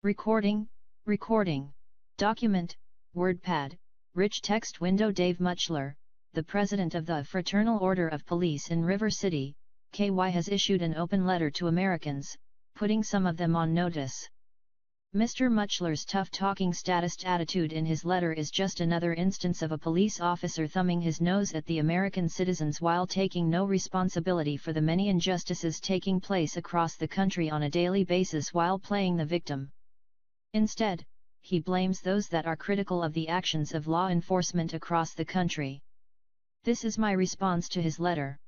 Recording. Document, WordPad, rich text window. Dave Muchler, the president of the Fraternal Order of Police in River City, KY, has issued an open letter to Americans, putting some of them on notice. Mr. Muchler's tough-talking statist attitude in his letter is just another instance of a police officer thumbing his nose at the American citizens while taking no responsibility for the many injustices taking place across the country on a daily basis while playing the victim. Instead, he blames those that are critical of the actions of law enforcement across the country. This is my response to his letter.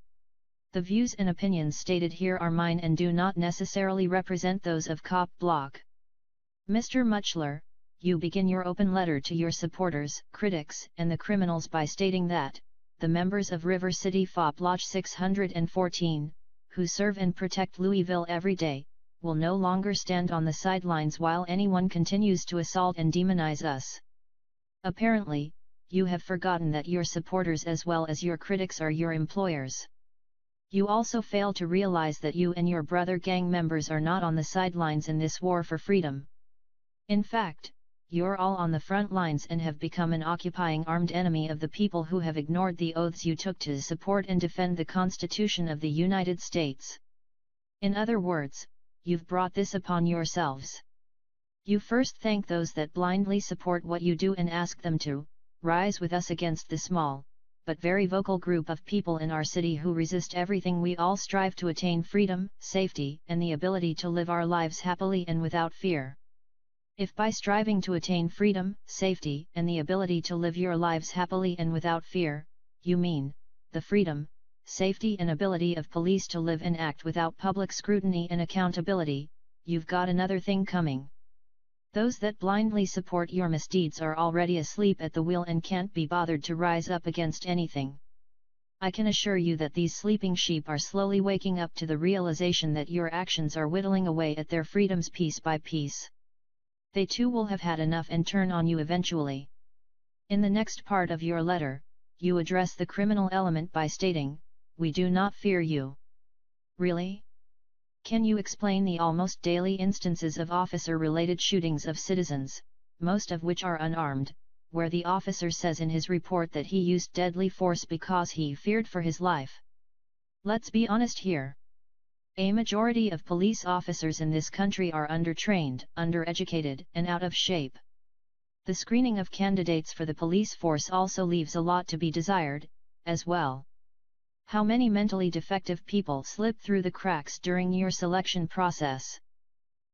The views and opinions stated here are mine and do not necessarily represent those of Cop Block. Mr. Muchler, you begin your open letter to your supporters, critics, and the criminals by stating that the members of River City FOP Lodge 614, who serve and protect Louisville every day, will no longer stand on the sidelines while anyone continues to assault and demonize us. Apparently, you have forgotten that your supporters as well as your critics are your employers. You also fail to realize that you and your brother gang members are not on the sidelines in this war for freedom. In fact, you're all on the front lines and have become an occupying armed enemy of the people who have ignored the oaths you took to support and defend the Constitution of the United States. In other words, you've brought this upon yourselves. You first thank those that blindly support what you do and ask them to rise with us against the small, but very vocal group of people in our city who resist everything we all strive to attain: freedom, safety, and the ability to live our lives happily and without fear. If by striving to attain freedom, safety, and the ability to live your lives happily and without fear, you mean the freedom, safety and ability of police to live and act without public scrutiny and accountability, you've got another thing coming. Those that blindly support your misdeeds are already asleep at the wheel and can't be bothered to rise up against anything. I can assure you that these sleeping sheep are slowly waking up to the realization that your actions are whittling away at their freedoms piece by piece. They too will have had enough and turn on you eventually. In the next part of your letter, you address the criminal element by stating, "We do not fear you." Really? Can you explain the almost daily instances of officer-related shootings of citizens, most of which are unarmed, where the officer says in his report that he used deadly force because he feared for his life? Let's be honest here. A majority of police officers in this country are undertrained, undereducated, and out of shape. The screening of candidates for the police force also leaves a lot to be desired, as well. How many mentally defective people slip through the cracks during your selection process?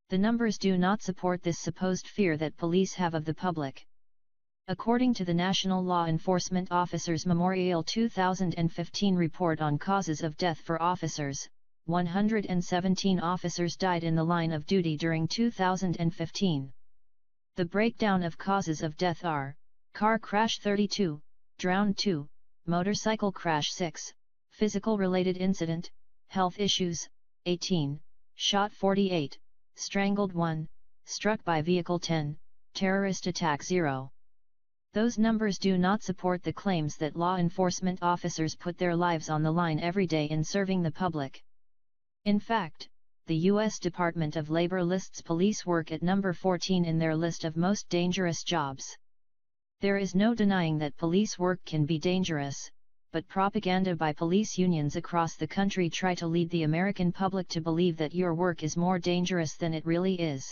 The numbers do not support this supposed fear that police have of the public. According to the National Law Enforcement Officers Memorial 2015 report on causes of death for officers, 117 officers died in the line of duty during 2015. The breakdown of causes of death are: car crash 32, drowned 2, motorcycle crash 6, physical related incident, health issues, 18, shot 48, strangled 1, struck by vehicle 10, terrorist attack 0. Those numbers do not support the claims that law enforcement officers put their lives on the line every day in serving the public. In fact, the U.S. Department of Labor lists police work at number 14 in their list of most dangerous jobs. There is no denying that police work can be dangerous, but propaganda by police unions across the country try to lead the American public to believe that your work is more dangerous than it really is.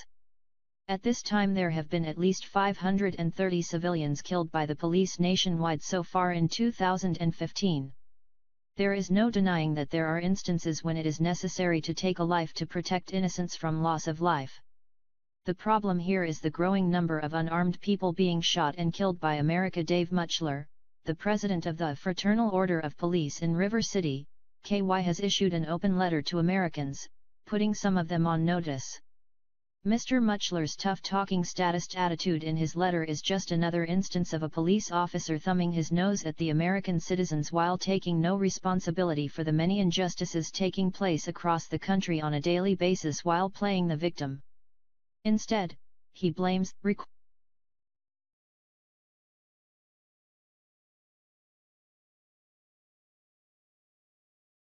At this time there have been at least 530 civilians killed by the police nationwide so far in 2015. There is no denying that there are instances when it is necessary to take a life to protect innocence from loss of life. The problem here is the growing number of unarmed people being shot and killed by America. Dave Muchler, the president of the Fraternal Order of Police in River City, KY, has issued an open letter to Americans, putting some of them on notice. Mr. Muchler's tough-talking statist attitude in his letter is just another instance of a police officer thumbing his nose at the American citizens while taking no responsibility for the many injustices taking place across the country on a daily basis while playing the victim. Instead, he blames